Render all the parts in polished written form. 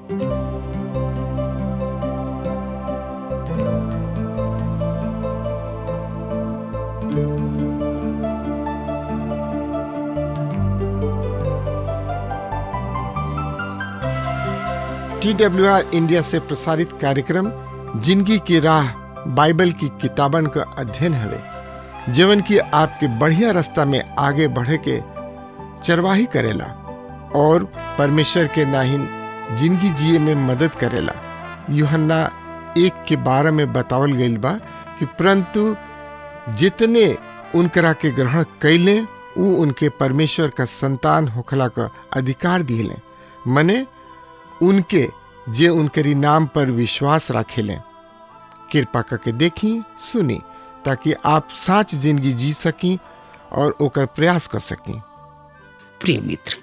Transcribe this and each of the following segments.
TWR India से प्रसारित कार्यक्रम जिंदगी की राह बाइबल की किताबन का अध्ययन हवे, जीवन की आपके बढ़िया रास्ता में आगे बढ़े के चरवाही करेला और परमेश्वर के नाहिन जिंदगी जिए में मदद करेला। यूहन्ना 1:12 में बतावल गईल बा कि परंतु जितने उनकरा के ग्रहण कैले उ उनके परमेश्वर का संतान होखला का अधिकार दिले, मने उनके जे उनके नाम पर विश्वास रखेले। कृपा करके देखी सुनी ताकि आप सच जिंदगी जी सकी और ओकर प्रयास कर सकी। प्रिय मित्र,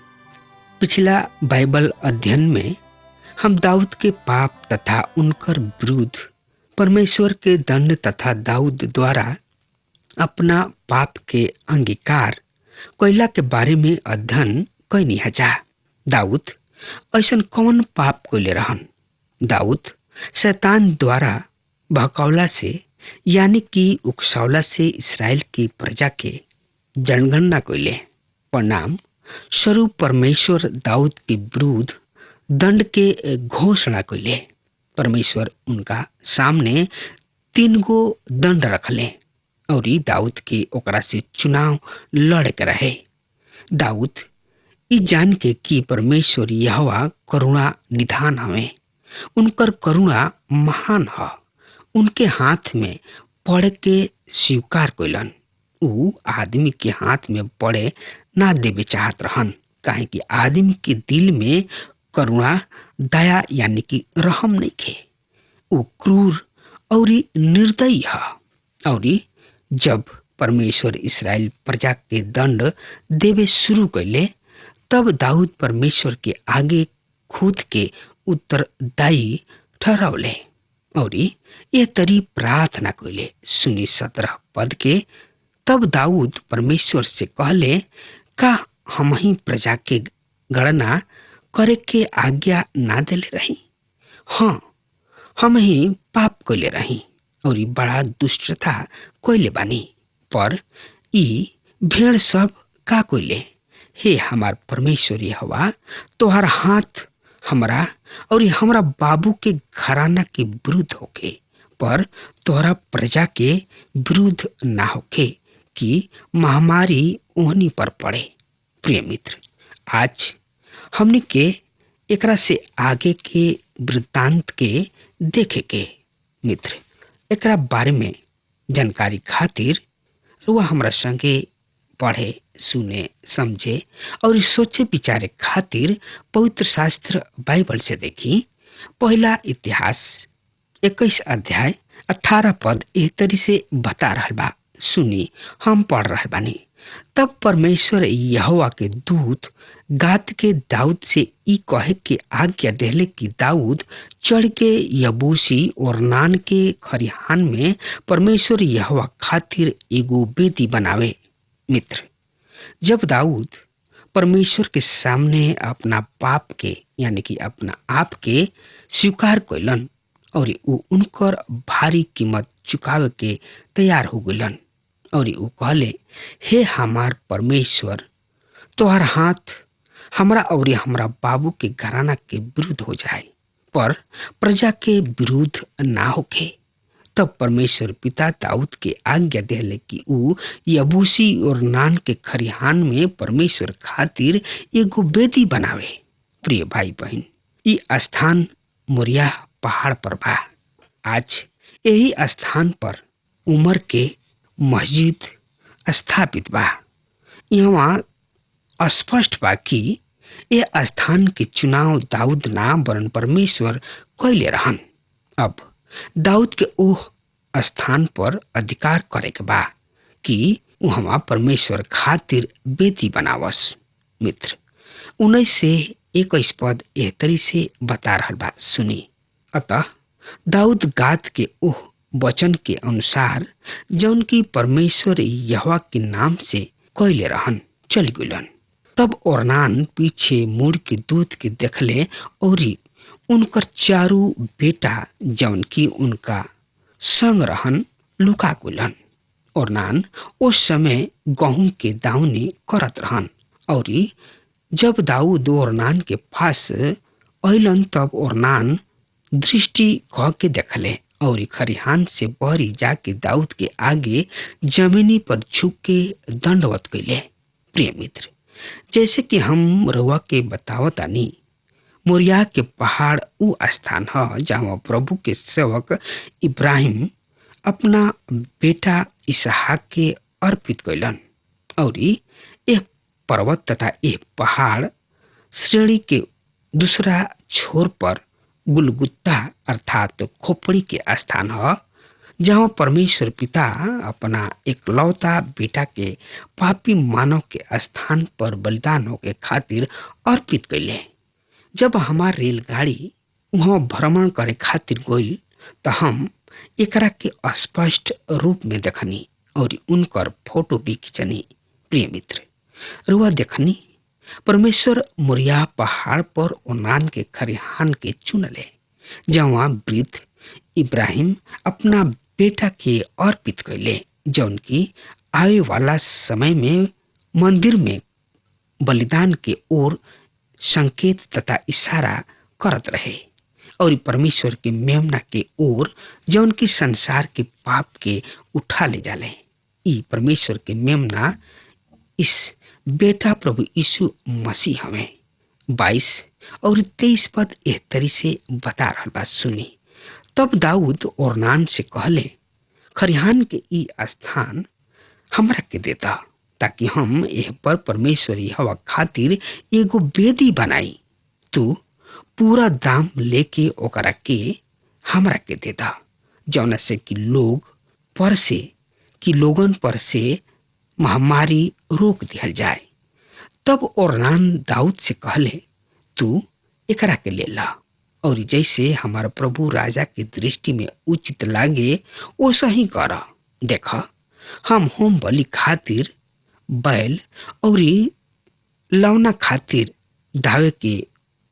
पिछला बाइबल अध्ययन में हम दाऊद के पाप तथा उनकर विरुद्ध परमेश्वर के दंड तथा दाऊद द्वारा अपना पाप के अंगीकार कोयला के बारे में अध्ययन कैनी हजा। दाऊद ऐसन कौन पाप कोले रहन? दाऊद शैतान द्वारा बहकौला से यानी कि उकसावला से इसराइल की प्रजा के जनगणना कोले। परिणाम स्वरूप परमेश्वर दाऊद के विरुद्ध दंड के घोषणा कोले। परमेश्वर उनका सामने 3 गो दंड रखले और दाऊद के ओकरा से चुनाव लड़े के रहे। दाऊद ई जान के कि परमेश्वर यहोवा करुणा निधान हवे, उनकर करुणा महान ह, उनके हाथ में पड़े के स्वीकार कइलन। उ आदमी के हाथ में पड़े ना देवे चाहत रहन, काहे कि आदमी के दिल में करुणा दया यानी कि रहम नहीं खे। उ क्रूर और निर्दयी ह। और जब परमेश्वर इसराइल प्रजा के दंड देवे शुरू कैले तब दाऊद परमेश्वर के आगे खुद के उत्तरदायी ठहरावले और ये तरी प्रार्थना कैले। सुनी 17 पद के, तब दाऊद परमेश्वर से कहले, का हम ही प्रजा के गणना करे के आज्ञा ना देले रही? हाँ, हम ही पाप कैले रही और बड़ा दुष्टता कैले बानी। पर ई भेड़ सब का कैले? हे हमार परमेश्वर यहोवा, तोहर हाथ हमरा और हमरा बाबू के घराना के विरुद्ध होके, पर तोहरा प्रजा के विरुद्ध ना होके कि महामारी ओहनी पर पड़े। प्रिय मित्र, आज हमने के एकरा से आगे के वृत्तांत के देखे के। मित्र, एकरा बारे में जानकारी खातिर रुआ हमरा संगे पढ़े, सुने, समझे और सोचे विचारे खातिर पवित्र शास्त्र बाइबल से देखी। पहला इतिहास 21 अध्याय 18 पद एह तरी से बता रहल बा। सुनी, हम पढ़ रहल बानी। तब परमेश्वर यहोवा के दूत गाद के दाऊद से ई कहे के आज्ञा देले कि दाऊद चढ़ के यबूसी और नान के खरिहान में परमेश्वर यहोवा खातिर एगो वेदी बनावे। मित्र, जब दाऊद परमेश्वर के सामने अपना पाप के यानी कि अपना आप के स्वीकार कैलन और उ उनकर भारी कीमत चुकावे के तैयार हो गलन और उ कहले, हे हमार परमेश्वर, तोहर हाथ हमरा और हमरा बाबू के घराना के विरुद्ध हो जाए, पर प्रजा के विरुद्ध ना होके। तब परमेश्वर पिता दाऊद के आज्ञा देले कि उ यबूसी और नान के खरिहान में परमेश्वर खातिर एगो वेदी बनावे। प्रिय भाई बहन, ई स्थान मोरिया पहाड़ पर बा। आज यही स्थान पर उमर के मस्जिद स्थापित बा। यहाँ स्पष्ट बा कि यह स्थान के चुनाव दाऊद ना वरन परमेश्वर कैले रहन। अब दाऊद के ओह स्थान पर अधिकार करे के बा कि वहाँ परमेश्वर खातिर वेदी बनावस। मित्र, 19 से 21 पद एह तरी से बता रहल बा। सुनी, अतः दाऊद गाद के ओह वचन के अनुसार जौन की परमेश्वर यहोवा के नाम से कैले रहन चल गइलन। तब ओरनान पीछे मुड़ के दूत के देखले और उनकर चारू बेटा जौन की उनका संग रहन लुका गुलन। ओरनान उस समय गहूं के दावनी करत रहन। और जब दाऊद ओरनान के पास अलन तब ओरनान दृष्टि कह के देखले और खरिहान से बहरी जाके दाऊद के आगे जमीनी पर झुक के दंडवत कैले। प्रिय मित्र, जैसे कि हम रउआ के बतावतानी, मोरिया के पहाड़ उ स्थान है जहाँ प्रभु के सेवक इब्राहिम अपना बेटा इसहाक के अर्पित कैलन। और यह पर्वत तथा यह पहाड़ श्रेणी के दूसरा छोर पर गुलगुत्ता अर्थात खोपड़ी के स्थान है, जहाँ परमेश्वर पिता अपना एकलौता बेटा के पापी मानव के स्थान पर बलिदान होके खातिर अर्पित कैले। जब हमार रेलगाड़ी वहाँ भ्रमण करे खातिर गइल तो हम एकरा के स्पष्ट रूप में देखनी और उनकर फोटो भी खिंचनी। प्रिय मित्र, रुआ देखनी परमेश्वर मोरिया पहाड़ पर ओनान के खरिहान के चुनले, जहाँ वृद्ध इब्राहिम अपना बेटा के अर्पित कैले, जौन की आवे वाला समय में मंदिर में बलिदान के ओर संकेत तथा इशारा करत रहे। और परमेश्वर के मेमना के ओर जौन की संसार के पाप के उठा ले जाले। ई परमेश्वर के मेमना इस बेटा प्रभु यीशु मसीह हमें 22 और 23 पद एह तरी से बता रहा बात सुनी। तब दाऊद ओरनान से कहले, खरिहान के ई स्थान हमरा के देता, ताकि हम एह पर परमेश्वर यहोवा खातिर एगो वेदी बनाई। तू पूरा दाम लेके ओकरा के हमरा के देता, जौना से कि लोगन पर से महामारी रोक दिहल जाए। तब ओरनान दाऊद से कहले, तू एकरा के ले ला और जैसे हमारा प्रभु राजा की दृष्टि में उचित लागे वैसा ही कर। देख, हम होम बलि खातिर बैल और लौना खातिर दावे के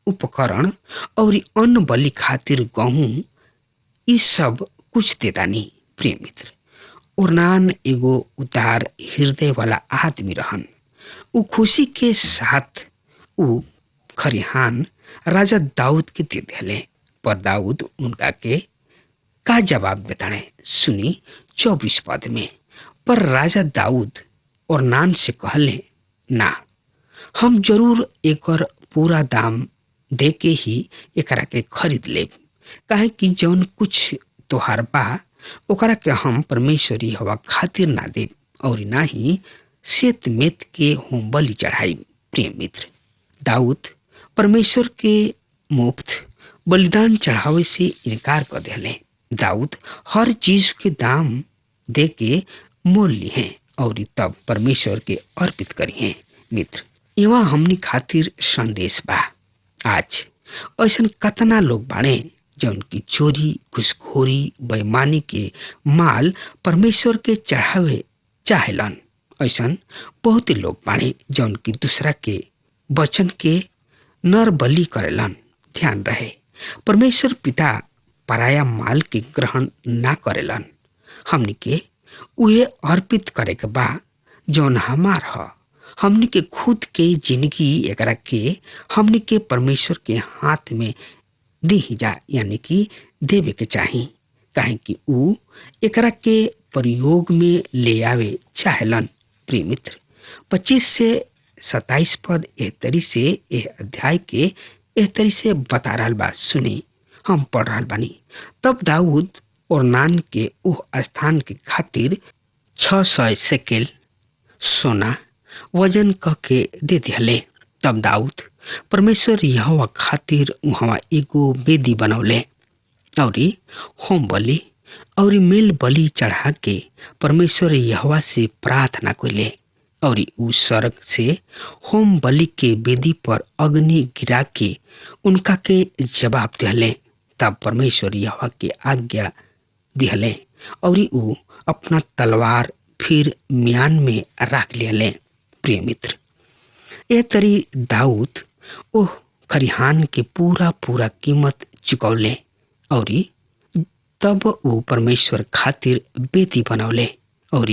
उपकरण और अन्न बलि खातिर गहूं ई सब कुछ देतानी। प्रिय मित्र, ओरनान एगो उदार हृदय वाला आदमी रहन। उ खुशी के साथ उ खरिहान राजा दाऊद के दे दिले। पर दाऊद उनका के का जवाब देताने सुनी 24 पद में। पर राजा दाऊद ओरनान से कहले, ना, हम जरूर एकर पूरा दाम दे के ही एकरा के खरीद लेब, काहे कि जौन कुछ तोहार बा ओकरा के हम परमेश्वरी हवा खातिर ना देब और ना ही सेत मेत के होम बलि चढ़ाई। प्रिय मित्र, दाऊद परमेश्वर के मुफ्त बलिदान चढ़ावे से इनकार कर दिले। दाऊद हर चीज के दाम दे के मोल लिए और तब परमेश्वर के अर्पित करिए। मित्र, एवं हमनी खातिर संदेश बा। आज ऐसन कतना लोग बाड़े जौन की चोरी, घुसखोरी, बेईमानी के माल परमेश्वर के चढ़ावे चाहेलन। ऐसन बहुत लोग बाड़े जौन की दूसरा के वचन के नर बलि करेलन। ध्यान रहे, परमेश्वर पिता पराया माल के ग्रहण ना करेलन। हमनी के उहे अर्पित करे के बा जौन हमार ह। हमनी के खुद के जिंदगी एकरा के हमनी के परमेश्वर के हाथ में दी जा, यानी कि देवे के चाही, काहे कि ऊ एकरा के प्रयोग में ले आवे चाहेलन। प्रिय मित्र, 25 से 27 पद एह तरी से एह अध्याय के एह तरी से बता रहल बा। सुनी, हम पढ़ रहल बानी। तब दाऊद ओरनान के उह स्थान के खातिर 600 शेकेल सोना वजन क के दे दिहले। तब दाऊद परमेश्वर यहोवा खातिर वहाँ एगो वेदी बनौले और होम बलि और मेल बलि चढ़ा के परमेश्वर यहोवा से प्रार्थना कइले और उ सड़क से होम बलि के वेदी पर अग्नि गिरा के उनका के जवाब दिहले। तब परमेश्वर यहोवा के आज्ञा दिहले और उ अपना तलवार फिर म्यान में रख लियले। प्रिय मित्र, यह तरी दाऊद ओह खरिहान के पूरा पूरा कीमत चुकौले और तब वो परमेश्वर खातिर बेदी बनौले और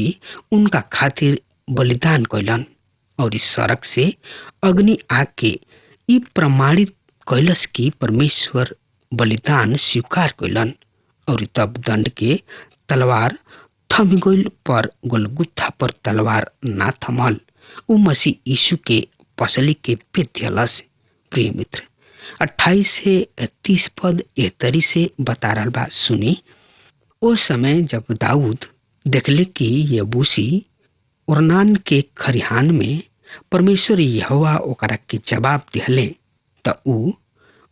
उनका खातिर बलिदान कैलन और इस सड़क से अग्नि आग के ई प्रमाणित कैलस की परमेश्वर बलिदान स्वीकार कैलन और तब दंड के तलवार थम गइल पर गोलगुत्था पर तलवार ना थमल। उ मसीह यीशु के पसली के पेध्यलस। प्रिय मित्र 28 से 30 पद एह तरी से बता रहा बा, सुनी। ओ समय जब दाऊद देखले कि यबूसी ओरनान के खरिहान में परमेश्वर यहोवा ओकरा के जवाब दिहले त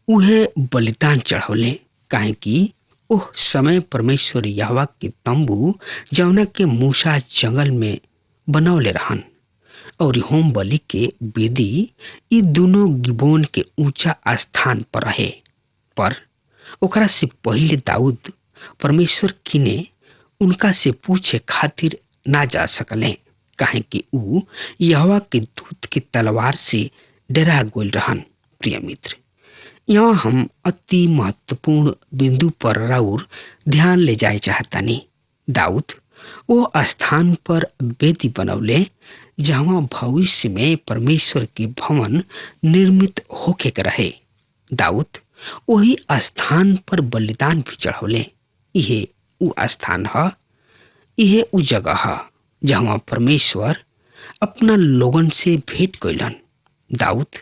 उहे बलिदान चढ़ौले, काहे कि ओह समय परमेश्वर यहोवा के तंबू जौना के मूसा जंगल में बनौले रहन और होम बलि के वेदी ये दोनों गिबोन के ऊंचा स्थान पर रहे। पर ओकरा से पहले दाऊद परमेश्वर किने उनका से पूछे खातिर ना जा सकले, काहे कि ऊ यहोवा के दूत के तलवार से डरा गोल रहन। प्रिय मित्र, यहाँ हम अति महत्वपूर्ण बिंदु पर राउर ध्यान ले जाए चाहतानी। दाऊद वो स्थान पर वेदी बनौले जहाँ भविष्य में परमेश्वर के भवन निर्मित होके के रहे। दाऊद वही स्थान पर बलिदान भी चढ़ौले। यह उ स्थान है, यह उ जगह है जहाँ परमेश्वर अपना लोगन से भेंट कैलन। दाऊद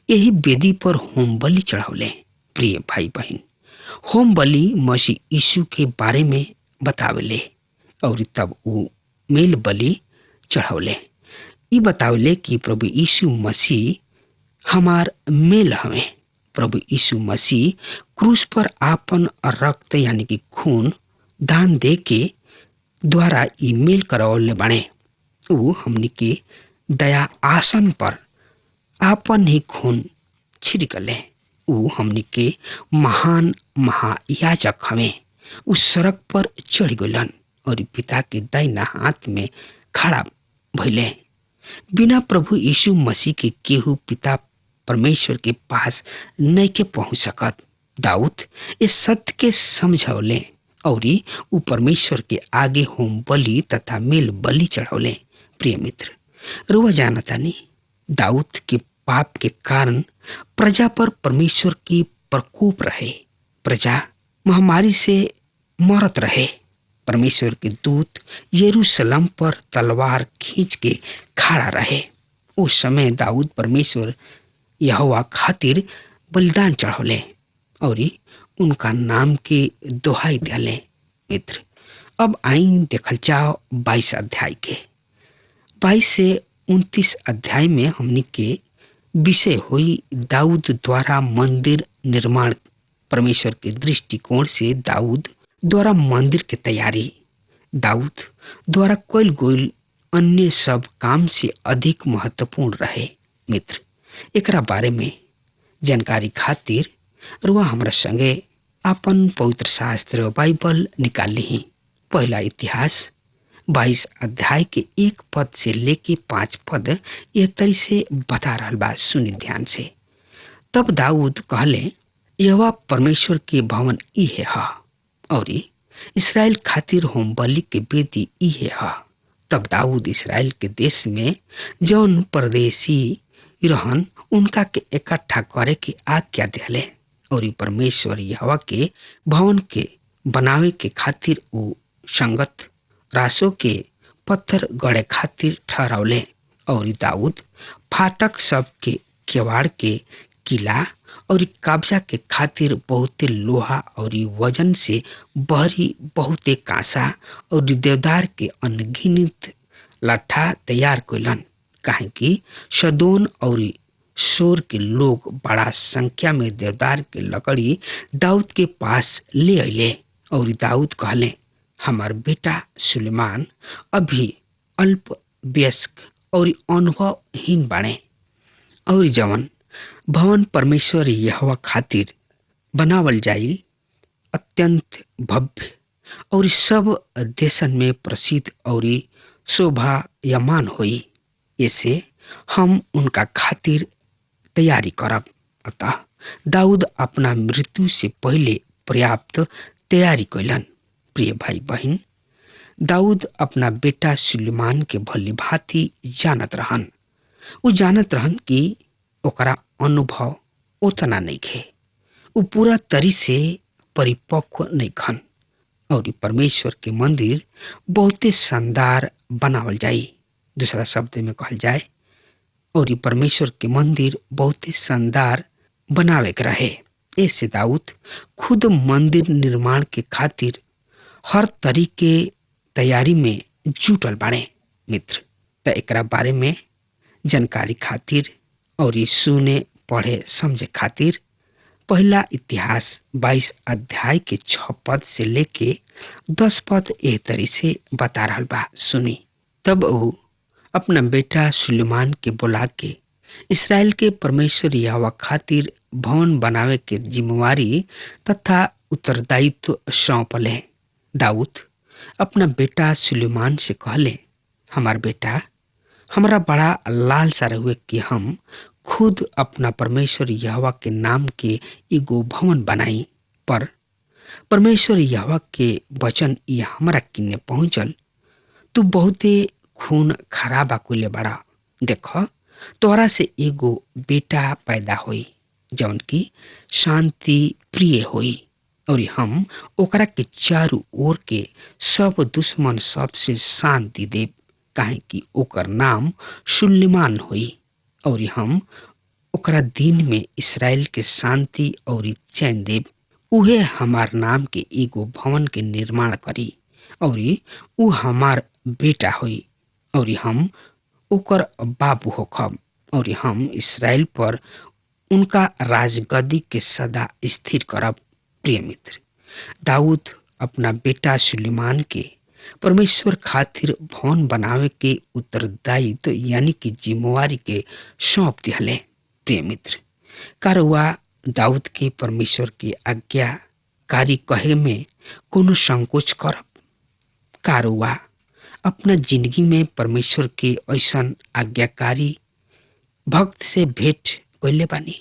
यही वेदी पर होम बलि चढ़ौले। प्रिय भाई बहन, होम बलि मसीह यीशु के बारे में बतावले और तब उ मेल बलि चढ़ौले। ई बतावले कि प्रभु यीशु मसीह हमार मेल हवे। प्रभु यीशु मसीह क्रूस पर आपन रक्त यानी कि खून दान दे के द्वारा ई मेल करवले बाणे। उ हमनी के दया आसन पर आपन ही खून छिड़कले। उ हमनी के महान महायाजक हवे। उस सड़क पर चढ़ गलन और पिता के दाहिना हाथ में खड़ा भइले। बिना प्रभु यीशु मसीह के केहू पिता परमेश्वर के पास नहीं के पहुंच सकत। दाऊद इस सत्य के समझौले और उ परमेश्वर के आगे होम बलि तथा मेल बलि चढ़ौले। प्रिय मित्र, रुआ जानतानी दाऊद के पाप के कारण प्रजा पर परमेश्वर की प्रकोप रहे। प्रजा महामारी से मरत रहे। परमेश्वर के दूत यरूशलेम पर तलवार खींच के खड़ा रहे। उस समय दाऊद परमेश्वर यहोवा खातिर बलिदान चढ़ौले और उनका नाम के दोहाई दिले। मित्र, अब आई देखल जाओ 22 अध्याय के। 22 से 29 अध्याय में हमनी के विषय हुई दाऊद द्वारा मंदिर निर्माण। परमेश्वर के दृष्टिकोण से दाऊद द्वारा मंदिर के तैयारी दाऊद द्वारा कईल गईल अन्य सब काम से अधिक महत्वपूर्ण रहे। मित्र, एकरा बारे में जानकारी खातिर रुआ हमरा संगे अपन पवित्र शास्त्र बाइबल निकाल ली। पहला इतिहास 22 अध्याय के 1 पद से लेके 5 पद यह तरी से बता रहा बा, सुनी ध्यान से। तब दाऊद कहले, यहोवा परमेश्वर के भवन इहे है और इसराइल खातिर होम बलि के वेदी इहे है। तब दाऊद इसराइल के देश में जौन परदेसी रहन उनका के इकट्ठा करे के आज्ञा दिले और परमेश्वर यहोवा के भवन के बनावे के खातिर उ संगत रासो के पत्थर गड़े खातिर ठहरावले और दाऊद फाटक सब के केवाड़ के किला और कब्जा के खातिर बहुते लोहा और वजन से बहरी बहुते कांसा और देवदार के अनगिनत लाठा तैयार कैलन, काहे कि सदोन और शोर के लोग बड़ा संख्या में देवदार के लकड़ी दाऊद के पास ले अले और दाऊद कहले, हमार बेटा सुलेमान अभी अल्प वयस्क और अनुभवहीन बाणे और जवन भवन परमेश्वर यहोवा खातिर बनावल जाइल अत्यंत भव्य और सब देशन में प्रसिद्ध और शोभायमान होई। ऐसे हम उनका खातिर तैयारी करब। अतः दाऊद अपना मृत्यु से पहले पर्याप्त तैयारी कैलन। प्रिय भाई बहन, दाऊद अपना बेटा सुलेमान के भली भांति जानत रहन। उ जानत रहन कि ओकरा अनुभव उतना नहीं खे, उ पूरा तरी से परिपक्व नहीं खन और परमेश्वर के मंदिर बहुते शानदार बनावल जाई। दूसरा शब्द में कहल जाए और परमेश्वर के मंदिर बहुते शानदार बनावे के रहे। ऐसे दाऊद खुद मंदिर निर्माण के खातिर हर तरीके तैयारी में जुटल बाड़े। मित्र, त एकरा बारे में जानकारी खातिर और सुने पढ़े समझे खातिर पहला इतिहास 22 अध्याय के 6 पद से लेके 10 पद एह तरी से बता रहा बा। सुनी। तब वो अपना बेटा सुलेमान के बुला के इसराइल के परमेश्वर यहोवा खातिर भवन बनावे के जिम्मेवारी तथा उत्तरदायित्व सौंपले। दाऊद अपना बेटा सुलेमान से कहले, हमार बेटा, हमारा बड़ा लालसा रहुए कि हम खुद अपना परमेश्वर यहोवा के नाम के एगो भवन बनाई, पर परमेश्वर यहोवा के वचन ये हमरा किन्ने पहुंचल, तू बहुते खून खराबा कुले बड़ा। देखो, तोरा से एगो बेटा पैदा होई जौन की शांति प्रिय होई और हम ओकरा के चारों ओर के सब दुश्मन सब से शांति देव, काहे कि ओकर नाम सुलेमान होई और हम ओकरा दिन में इसराइल के शांति और चैन देव। उहे हमार नाम के एगो भवन के निर्माण करी और उ हमार बेटा होई और हम ओकर बाबू होखब और हम इसराइल पर उनका राजगद्दी के सदा स्थिर करब। प्रिय मित्र, दाऊद अपना बेटा सुलेमान के परमेश्वर खातिर भवन बनावे के उत्तरदायित्व यानी कि जिम्मेवारी के सौंप दिहले। प्रिय मित्र, कारवा दाऊद के परमेश्वर की आज्ञाकारी कहे में कोनो संकोच करब। कारवा अपना जिंदगी में परमेश्वर के ऐसन आज्ञाकारी भक्त से भेंट कैले बानी।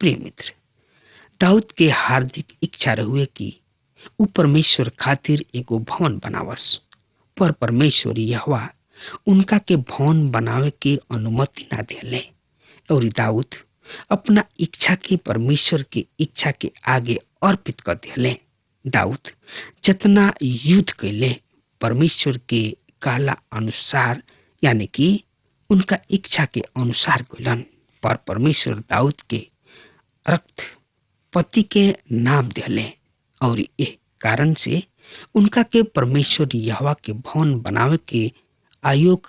प्रिय मित्र, दाऊद के हार्दिक इच्छा रहुए कि उ परमेश्वर खातिर एगो भवन बनावस, पर परमेश्वर यहोवा उनका के भवन बनावे के अनुमति ना दिले और दाऊद अपना इच्छा के परमेश्वर के इच्छा के आगे अर्पित कर दिले। दाऊद जितना युद्ध कैले परमेश्वर के काला अनुसार यानी कि उनका इच्छा के अनुसार कैलन, पर परमेश्वर दाऊद के रक्त पति के नाम दिले और ये कारण से उनका के परमेश्वर यहोवा के भवन बनावे के आयोग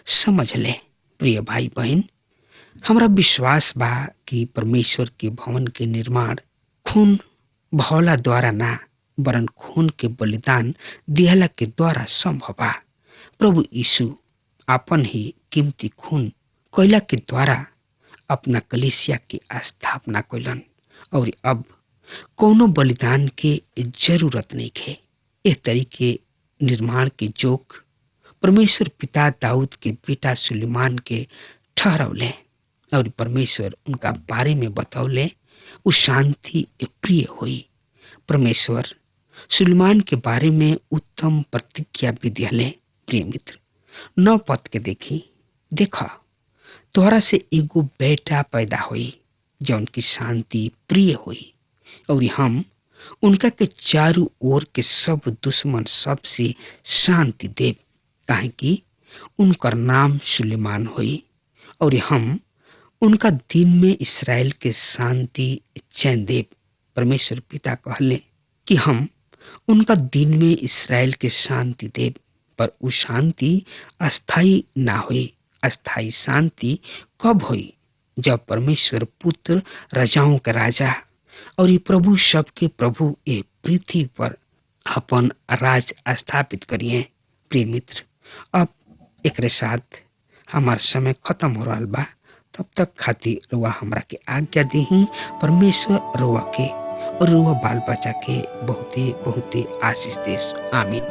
समझ ले। प्रिय भाई बहन, हमरा विश्वास बा कि परमेश्वर के भवन के निर्माण खून बहौला द्वारा ना वरन खून के बलिदान दिहला के द्वारा संभव बा। प्रभु यीशु अपन ही कीमती खून कोयला के द्वारा अपना कलीसिया की स्थापना कैलन और अब कोनो बलिदान के जरूरत नहीं है। इस तरीके निर्माण के जोक परमेश्वर पिता दाऊद के बेटा सुलेमान के ठहरौले और परमेश्वर उनका बारे में बतौले उ शांति प्रिय हुई। परमेश्वर सुलेमान के बारे में उत्तम प्रतिज्ञा भी दिले। प्रिय मित्र, 9 पद के देखा तोहरा से एगो बेटा पैदा हुई जौन की शांति प्रिय हुई और हम उनका के चारों ओर के सब दुश्मन सब से शांति देव, काहे कि उनकर नाम सुलेमान हुई और हम उनका दिन में इसराइल के शांति चैन देव। परमेश्वर पिता कहले कि हम उनका दिन में इसराइल के शांति देव, पर वो शांति अस्थाई ना हुई। अस्थाई शांति कब हुई? जब परमेश्वर पुत्र राजाओं का राजा और ये प्रभु सबके प्रभु ये पृथ्वी पर अपन राज स्थापित करिए। प्रिय मित्र, अब एक साथ हमार समय खत्म हो रहा बा, तब तक खातिर रुआ हमरा के आज्ञा देही। परमेश्वर रुआ के और रुआ बाल बच्चा के बहुते बहुते आशीष देश। आमीन।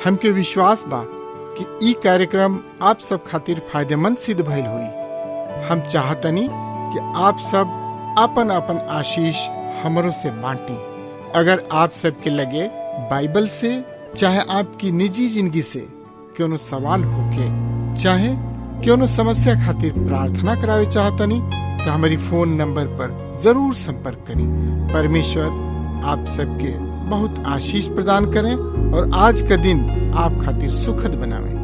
हमके विश्वास बा कि ई कार्यक्रम आप सब खातिर फायदेमंद सिद्ध भइल हुई। हम चाहतनी कि आप सब अपन अपन आशीष हमरों से बांटी। अगर आप सबके लगे बाइबल से चाहे आपकी निजी जिंदगी से क्यों सवाल होके, चाहे क्यों समस्या खातिर प्रार्थना करावे चाहतनी, तो हमारी फोन नंबर पर जरूर संपर्क करें। परमेश्वर आप सबके बहुत आशीष प्रदान करें और आज का दिन आप खातिर सुखद बनावे।